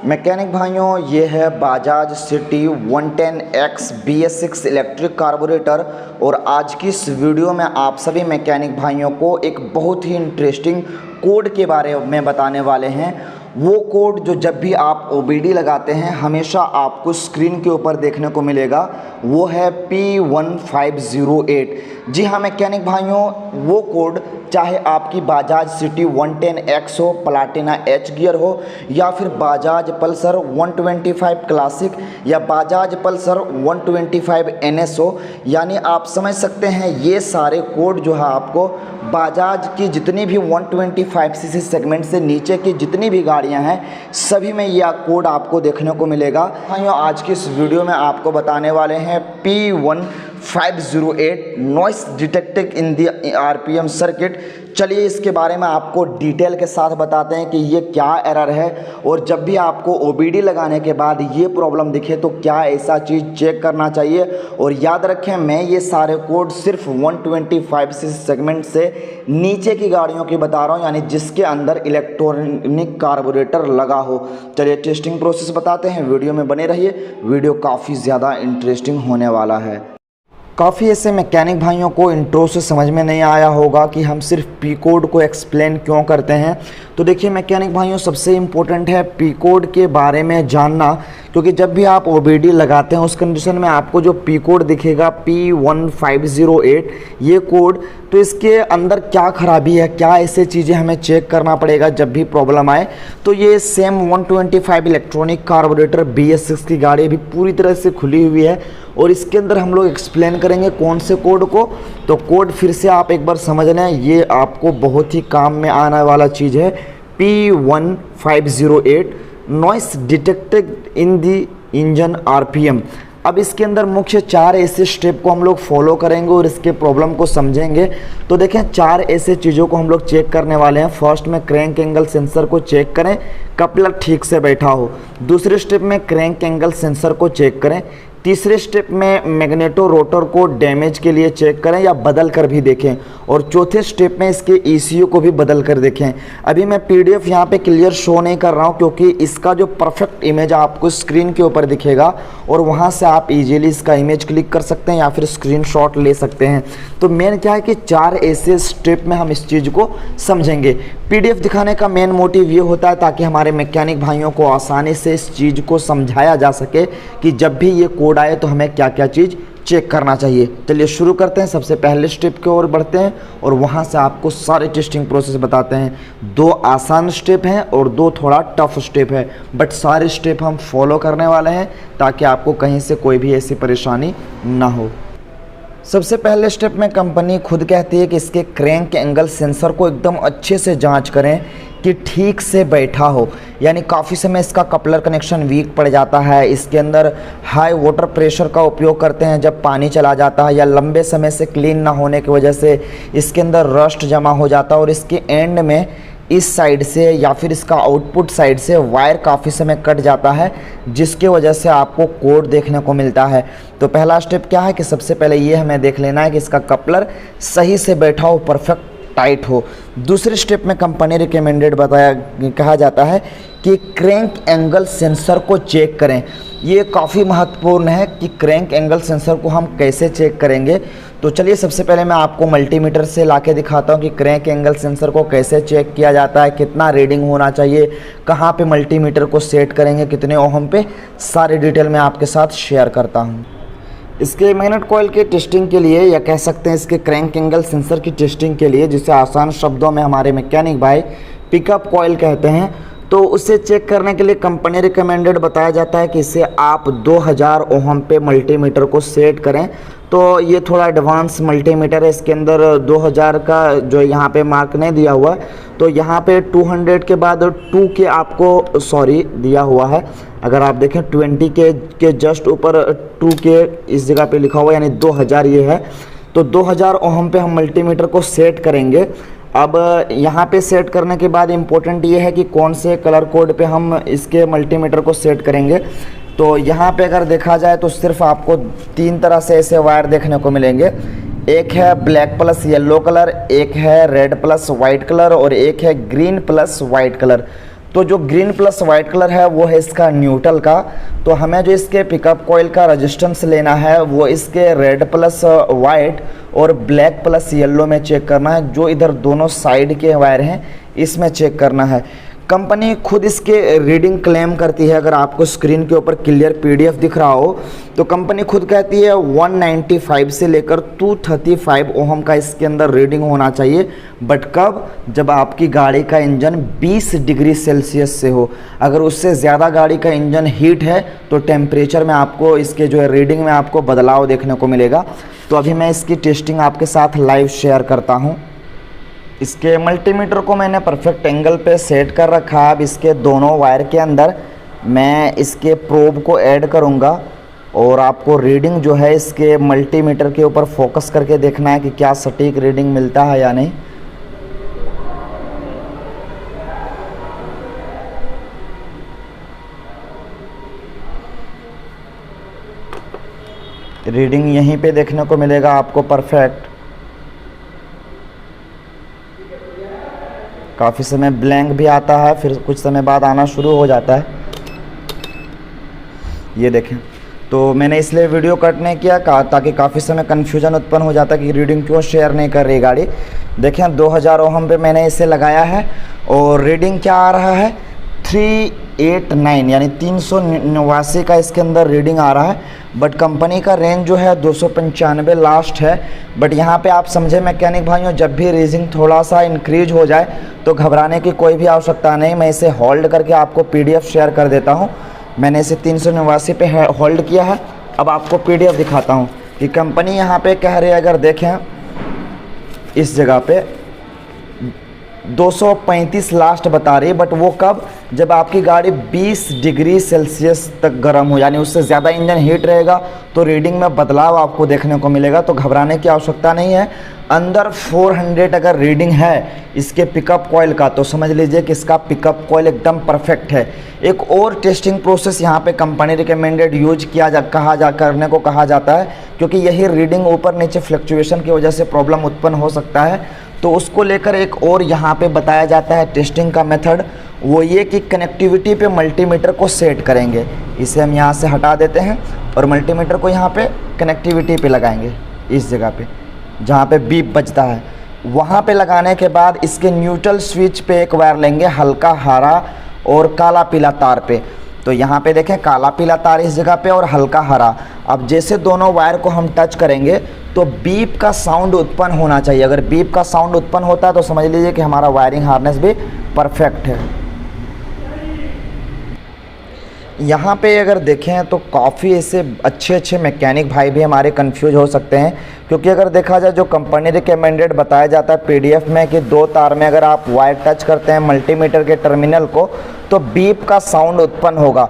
Mechanic भाइयों, ये है Bajaj city 110X BS6 electric carburettor. और आज की इस वीडियो में आप सभी मैकेनिक भाइयों को एक बहुत ही इंटरेस्टिंग कोड के बारे में बताने वाले हैं। वो कोड जो जब भी आप OBD लगाते हैं हमेशा आपको स्क्रीन के ऊपर देखने को मिलेगा, वो है P1508। जी हाँ मैकेनिक भाइयों, वो कोड चाहे आपकी बजाज सिटी 110X हो, प्लाटिना एच गियर हो, या फिर बजाज पल्सर 125 क्लासिक या बजाज पल्सर 125 NS हो, यानी आप समझ सकते हैं ये सारे कोड जो है आपको बजाज की जितनी भी 125cc सेगमेंट से नीचे की जितनी भी गाड़ियां हैं सभी में यह कोड आपको देखने को मिलेगा। भाइयों, आज की इस वीडियो में आपको बताने वाले हैं P1508 noise detecting in the RPM circuit. चलिए इसके बारे में आपको डिटेल के साथ बताते हैं कि ये क्या एरर है, और जब भी आपको OBD लगाने के बाद ये प्रॉब्लम दिखे तो क्या ऐसा चीज़ चेक करना चाहिए। और याद रखें, मैं ये सारे कोड सिर्फ 125cc सेगमेंट से नीचे की गाड़ियों की बता रहा हूँ, यानी जिसके अंदर इलेक्ट्रॉनिक कार्बोरेटर लगा हो। चलिए टेस्टिंग प्रोसेस बताते हैं, वीडियो में बने रहिए, वीडियो काफ़ी ज़्यादा इंटरेस्टिंग होने वाला है। काफ़ी ऐसे मैकेनिक भाइयों को इंट्रो से समझ में नहीं आया होगा कि हम सिर्फ पी कोड को एक्सप्लेन क्यों करते हैं। तो देखिए मैकेनिक भाइयों, सबसे इम्पोर्टेंट है पी कोड के बारे में जानना, क्योंकि जब भी आप OBD लगाते हैं उस कंडीशन में आपको जो पी कोड दिखेगा P1508 ये कोड, तो इसके अंदर क्या खराबी है, क्या ऐसे चीज़ें हमें चेक करना पड़ेगा जब भी प्रॉब्लम आए। तो ये सेम 125 इलेक्ट्रॉनिक कार्बोरेटर BS6 की गाड़ी अभी पूरी तरह से खुली हुई है, और इसके अंदर हम लोग एक्सप्लेन करेंगे कौन से कोड को। तो कोड फिर से आप एक बार समझ लें, ये आपको बहुत ही काम में आने वाला चीज़ है। P1508 noise detected in the engine RPM। अब इसके अंदर मुख्य 4 ऐसे स्टेप को हम लोग फॉलो करेंगे और इसके प्रॉब्लम को समझेंगे। तो देखें, 4 ऐसे चीज़ों को हम लोग चेक करने वाले हैं। फर्स्ट में क्रैंक एंगल सेंसर को चेक करें, कपलर ठीक से बैठा हो। दूसरे स्टेप में क्रैंक एंगल सेंसर को चेक करें। तीसरे स्टेप में मैग्नेटो रोटर को डैमेज के लिए चेक करें या बदल कर भी देखें। और चौथे स्टेप में इसके ECU को भी बदल कर देखें। अभी मैं PDF यहाँ पे क्लियर शो नहीं कर रहा हूँ, क्योंकि इसका जो परफेक्ट इमेज आपको स्क्रीन के ऊपर दिखेगा, और वहाँ से आप इजीली इसका इमेज क्लिक कर सकते हैं या फिर स्क्रीनशॉट ले सकते हैं। तो मेन क्या है कि 4 ऐसे स्टेप में हम इस चीज़ को समझेंगे। PDF दिखाने का मेन मोटिव ये होता है ताकि हमारे मैकेनिक भाइयों को आसानी से इस चीज़ को समझाया जा सके कि जब भी ये कोड आए तो हमें क्या क्या चीज़ चेक करना चाहिए। चलिए शुरू करते हैं। सबसे पहले स्टेप की ओर बढ़ते हैं और वहाँ से आपको सारे टेस्टिंग प्रोसेस बताते हैं। 2 आसान स्टेप हैं और 2 थोड़ा टफ स्टेप है, बट सारे स्टेप हम फॉलो करने वाले हैं ताकि आपको कहीं से कोई भी ऐसी परेशानी ना हो। सबसे पहले स्टेप में कंपनी खुद कहती है कि इसके क्रैंक एंगल सेंसर को एकदम अच्छे से जांच करें कि ठीक से बैठा हो, यानी काफ़ी समय इसका कपलर कनेक्शन वीक पड़ जाता है। इसके अंदर हाई वाटर प्रेशर का उपयोग करते हैं जब पानी चला जाता है, या लंबे समय से क्लीन ना होने की वजह से इसके अंदर रस्ट जमा हो जाता है, और इसके एंड में इस साइड से या फिर इसका आउटपुट साइड से वायर काफ़ी समय कट जाता है, जिसके वजह से आपको कोड देखने को मिलता है। तो पहला स्टेप क्या है कि सबसे पहले ये हमें देख लेना है कि इसका कपलर सही से बैठा हो, परफेक्ट टाइट हो। दूसरे स्टेप में कंपनी रिकमेंडेड कहा जाता है कि क्रैंक एंगल सेंसर को चेक करें। ये काफ़ी महत्वपूर्ण है कि क्रैंक एंगल सेंसर को हम कैसे चेक करेंगे। तो चलिए सबसे पहले मैं आपको मल्टीमीटर से लाके दिखाता हूँ कि क्रैंक एंगल सेंसर को कैसे चेक किया जाता है, कितना रीडिंग होना चाहिए, कहाँ पे मल्टीमीटर को सेट करेंगे, कितने ओहम पे, सारी डिटेल मैं आपके साथ शेयर करता हूँ। इसके मैग्नेट कॉइल के टेस्टिंग के लिए, या कह सकते हैं इसके क्रैंक एंगल सेंसर की टेस्टिंग के लिए, जिसे आसान शब्दों में हमारे मैकेनिक भाई पिकअप कॉइल कहते हैं, तो उसे चेक करने के लिए कंपनी रिकमेंडेड बताया जाता है कि इसे आप 2000 ओहम पे मल्टीमीटर को सेट करें। तो ये थोड़ा एडवांस मल्टीमीटर है, इसके अंदर 2000 का जो यहाँ पे मार्क नहीं दिया हुआ, तो यहाँ पे 200 के बाद 2 के आपको दिया हुआ है। अगर आप देखें 20 के जस्ट ऊपर 2 के इस जगह पे लिखा हुआ, यानी 2000 ये है। तो 2000 ओहम पे हम मल्टीमीटर को सेट करेंगे। अब यहाँ पे सेट करने के बाद इम्पोर्टेंट ये है कि कौन से कलर कोड पे हम इसके मल्टीमीटर को सेट करेंगे। तो यहाँ पे अगर देखा जाए तो सिर्फ आपको 3 तरह से ऐसे वायर देखने को मिलेंगे। एक है ब्लैक प्लस येलो कलर, एक है रेड प्लस वाइट कलर, और एक है ग्रीन प्लस वाइट कलर। तो जो ग्रीन प्लस वाइट कलर है वो है इसका न्यूट्रल का। तो हमें जो इसके पिकअप कॉइल का रेजिस्टेंस लेना है वो इसके रेड प्लस वाइट और ब्लैक प्लस येलो में चेक करना है। जो इधर दोनों साइड के वायर हैं इसमें चेक करना है। कंपनी खुद इसके रीडिंग क्लेम करती है। अगर आपको स्क्रीन के ऊपर क्लियर पीडीएफ दिख रहा हो तो कंपनी खुद कहती है 195 से लेकर 235 ओहम का इसके अंदर रीडिंग होना चाहिए। बट कब? जब आपकी गाड़ी का इंजन 20 डिग्री सेल्सियस से हो। अगर उससे ज़्यादा गाड़ी का इंजन हीट है तो टेम्परेचर में आपको इसके जो है रीडिंग में आपको बदलाव देखने को मिलेगा। तो अभी मैं इसकी टेस्टिंग आपके साथ लाइव शेयर करता हूँ। इसके मल्टीमीटर को मैंने परफेक्ट एंगल पे सेट कर रखा है। अब इसके दोनों वायर के अंदर मैं इसके प्रोब को ऐड करूँगा और आपको रीडिंग जो है इसके मल्टीमीटर के ऊपर फोकस करके देखना है कि क्या सटीक रीडिंग मिलता है या नहीं। रीडिंग यहीं पे देखने को मिलेगा आपको परफेक्ट। काफ़ी समय ब्लैंक भी आता है, फिर कुछ समय बाद आना शुरू हो जाता है। ये देखें, तो मैंने इसलिए वीडियो कट नहीं किया ताकि काफ़ी समय कन्फ्यूजन उत्पन्न हो जाता कि रीडिंग क्यों शेयर नहीं कर रही गाड़ी। देखें 2000 ओहम पे मैंने इसे लगाया है और रीडिंग क्या आ रहा है 389 यानी 389 का इसके अंदर रीडिंग आ रहा है। बट कंपनी का रेंज जो है 295 लास्ट है। बट यहाँ पे आप समझे मैकेनिक भाइयों, जब भी रीडिंग थोड़ा सा इंक्रीज हो जाए तो घबराने की कोई भी आवश्यकता नहीं। मैं इसे होल्ड करके आपको पीडीएफ शेयर कर देता हूँ। मैंने इसे 389 पे होल्ड किया है। अब आपको पीडीएफ दिखाता हूँ कि कंपनी यहाँ पे कह रही है, अगर देखें इस जगह पे 235 लास्ट बता रही है। बट वो कब? जब आपकी गाड़ी 20 डिग्री सेल्सियस तक गर्म हो, यानी उससे ज़्यादा इंजन हीट रहेगा तो रीडिंग में बदलाव आपको देखने को मिलेगा। तो घबराने की आवश्यकता नहीं है। अंदर 400 अगर रीडिंग है इसके पिकअप कॉइल का तो समझ लीजिए कि इसका पिकअप कॉइल एकदम परफेक्ट है। एक और टेस्टिंग प्रोसेस यहाँ पे कंपनी रिकमेंडेड यूज करने को कहा जाता है, क्योंकि यही रीडिंग ऊपर नीचे फ्लक्चुएशन की वजह से प्रॉब्लम उत्पन्न हो सकता है। तो उसको लेकर एक और यहाँ पे बताया जाता है टेस्टिंग का मेथड, वो ये कि कनेक्टिविटी पे मल्टीमीटर को सेट करेंगे। इसे हम यहाँ से हटा देते हैं और मल्टीमीटर को यहाँ पे कनेक्टिविटी पे लगाएंगे, इस जगह पे जहाँ पे बीप बजता है वहाँ पे लगाने के बाद इसके न्यूट्रल स्विच पे एक वायर लेंगे हल्का हरा और काला पीला तार पे। तो यहाँ पे देखें काला पीला तार इस जगह पे और हल्का हरा। अब जैसे दोनों वायर को हम टच करेंगे तो बीप का साउंड उत्पन्न होना चाहिए। अगर बीप का साउंड उत्पन्न होता है तो समझ लीजिए कि हमारा वायरिंग हार्नेस भी परफेक्ट है। यहाँ पे अगर देखें तो काफ़ी ऐसे अच्छे मैकेनिक भाई भी हमारे कंफ्यूज हो सकते हैं, क्योंकि अगर देखा जाए जो कंपनी रिकमेंडेड बताया जाता है पीडीएफ में कि 2 तार में अगर आप वायर टच करते हैं मल्टीमीटर के टर्मिनल को तो बीप का साउंड उत्पन्न होगा।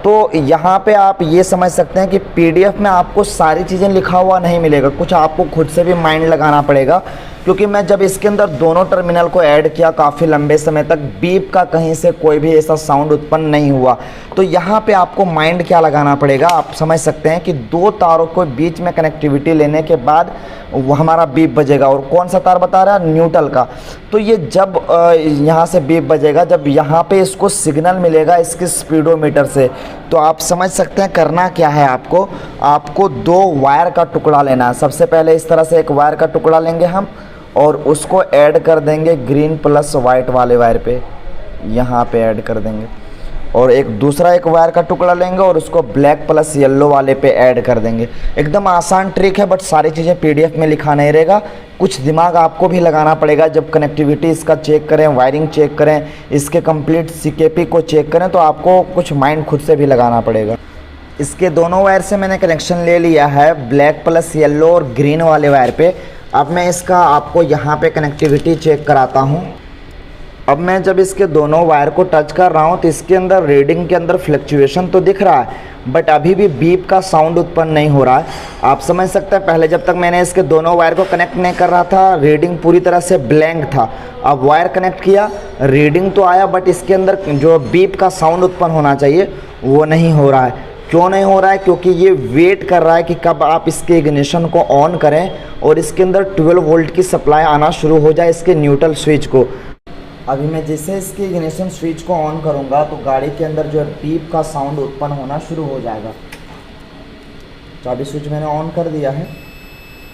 तो यहाँ पे आप ये समझ सकते हैं कि पीडीएफ में आपको सारी चीज़ें लिखा हुआ नहीं मिलेगा, कुछ आपको खुद से भी माइंड लगाना पड़ेगा। क्योंकि मैं जब इसके अंदर दोनों टर्मिनल को ऐड किया काफ़ी लंबे समय तक बीप का कहीं से कोई भी ऐसा साउंड उत्पन्न नहीं हुआ। तो यहाँ पे आपको माइंड क्या लगाना पड़ेगा, आप समझ सकते हैं कि 2 तारों को बीच में कनेक्टिविटी लेने के बाद वो हमारा बीप बजेगा। और कौन सा तार बता रहा है? न्यूट्रल का। तो ये जब यहाँ से बीप बजेगा, जब यहाँ पे इसको सिग्नल मिलेगा इसके स्पीडोमीटर से, तो आप समझ सकते हैं करना क्या है आपको 2 वायर का टुकड़ा लेना है। सबसे पहले इस तरह से एक वायर का टुकड़ा लेंगे हम और उसको ऐड कर देंगे ग्रीन प्लस वाइट वाले वायर पे, यहाँ पे ऐड कर देंगे। और एक वायर का टुकड़ा लेंगे और उसको ब्लैक प्लस येलो वाले पे ऐड कर देंगे। एकदम आसान ट्रिक है, बट सारी चीज़ें पीडीएफ में लिखा नहीं रहेगा। कुछ दिमाग आपको भी लगाना पड़ेगा जब कनेक्टिविटी इसका चेक करें, वायरिंग चेक करें, इसके कंप्लीट सीकेपी को चेक करें, तो आपको कुछ माइंड खुद से भी लगाना पड़ेगा। इसके दोनों वायर से मैंने कनेक्शन ले लिया है ब्लैक प्लस येलो और ग्रीन वाले वायर पे। अब मैं इसका आपको यहाँ पे कनेक्टिविटी चेक कराता हूँ। अब मैं जब इसके दोनों वायर को टच कर रहा हूँ तो इसके अंदर रीडिंग के अंदर फ्लक्चुएशन तो दिख रहा है, बट अभी भी बीप का साउंड उत्पन्न नहीं हो रहा है। आप समझ सकते हैं पहले जब तक मैंने इसके दोनों वायर को कनेक्ट नहीं कर रहा था रीडिंग पूरी तरह से ब्लैंक था। अब वायर कनेक्ट किया, रीडिंग तो आया, बट इसके अंदर जो बीप का साउंड उत्पन्न होना चाहिए वो नहीं हो रहा है। क्यों नहीं हो रहा है? क्योंकि ये वेट कर रहा है कि कब आप इसके इग्निशन को ऑन करें और इसके अंदर 12 वोल्ट की सप्लाई आना शुरू हो जाए इसके न्यूट्रल स्विच को। अभी मैं जैसे इसके इग्निशन स्विच को ऑन करूँगा तो गाड़ी के अंदर जो है पीप का साउंड उत्पन्न होना शुरू हो जाएगा। चाबी स्विच मैंने ऑन कर दिया है।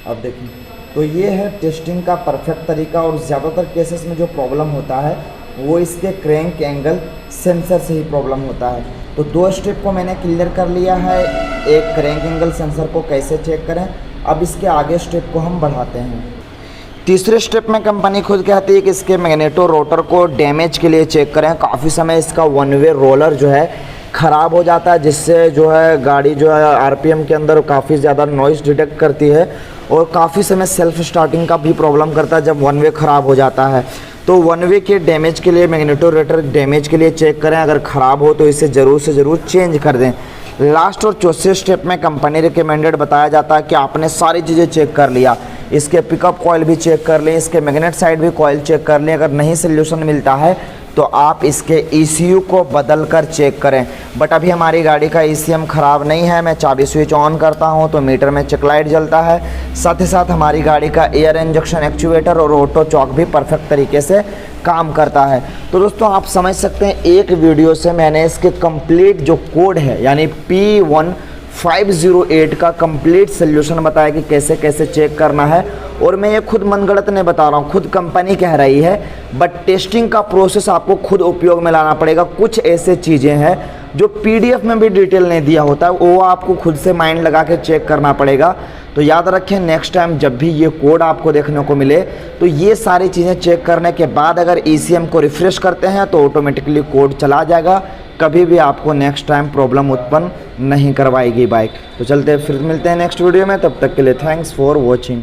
अब देखिए, तो ये है टेस्टिंग का परफेक्ट तरीका। और ज़्यादातर केसेस में जो प्रॉब्लम होता है वो इसके क्रैंक एंगल सेंसर से ही प्रॉब्लम होता है। तो 2 स्टेप को मैंने क्लियर कर लिया है, एक क्रैंक एंगल सेंसर को कैसे चेक करें। अब इसके आगे स्टेप को हम बढ़ाते हैं। तीसरे स्टेप में कंपनी खुद कहती है कि इसके मैग्नेटो रोटर को डैमेज के लिए चेक करें। काफ़ी समय इसका 1 वे रोलर जो है ख़राब हो जाता है, जिससे जो है गाड़ी जो है आरपीएम के अंदर काफ़ी ज़्यादा नॉइज़ डिटेक्ट करती है और काफ़ी समय सेल्फ स्टार्टिंग का भी प्रॉब्लम करता है जब 1 वे ख़राब हो जाता है। तो 1 वे के डैमेज के लिए मैग्नेटो रोटर डैमेज के लिए चेक करें। अगर ख़राब हो तो इसे ज़रूर से ज़रूर चेंज कर दें। लास्ट और चौथे स्टेप में कंपनी रिकमेंडेड बताया जाता है कि आपने सारी चीज़ें चेक कर लिया, इसके पिकअप कॉइल भी चेक कर लें, इसके मैग्नेट साइड भी कॉइल चेक कर लें। अगर नहीं सोल्यूशन मिलता है तो आप इसके ECU को बदल कर चेक करें। बट अभी हमारी गाड़ी का ECM ख़राब नहीं है। मैं चाबी स्विच ऑन करता हूं तो मीटर में चेक लाइट जलता है। साथ ही साथ हमारी गाड़ी का एयर इंजेक्शन एक्चुएटर और ऑटो चॉक भी परफेक्ट तरीके से काम करता है। तो दोस्तों आप समझ सकते हैं, एक वीडियो से मैंने इसके कंप्लीट जो कोड है यानी P1508 का कंप्लीट सोल्यूशन बताया कि कैसे कैसे चेक करना है। और मैं ये खुद मनगढ़ंत नहीं बता रहा हूँ, खुद कंपनी कह रही है। बट टेस्टिंग का प्रोसेस आपको खुद उपयोग में लाना पड़ेगा। कुछ ऐसे चीज़ें हैं जो PDF में भी डिटेल नहीं दिया होता है, वो आपको खुद से माइंड लगा के चेक करना पड़ेगा। तो याद रखें, नेक्स्ट टाइम जब भी ये कोड आपको देखने को मिले तो ये सारी चीज़ें चेक करने के बाद अगर ECM को रिफ्रेश करते हैं तो ऑटोमेटिकली कोड चला जाएगा। कभी भी आपको नेक्स्ट टाइम प्रॉब्लम उत्पन्न नहीं करवाएगी बाइक। तो चलते हैं, फिर मिलते हैं नेक्स्ट वीडियो में। तब तक के लिए थैंक्स फॉर वॉचिंग।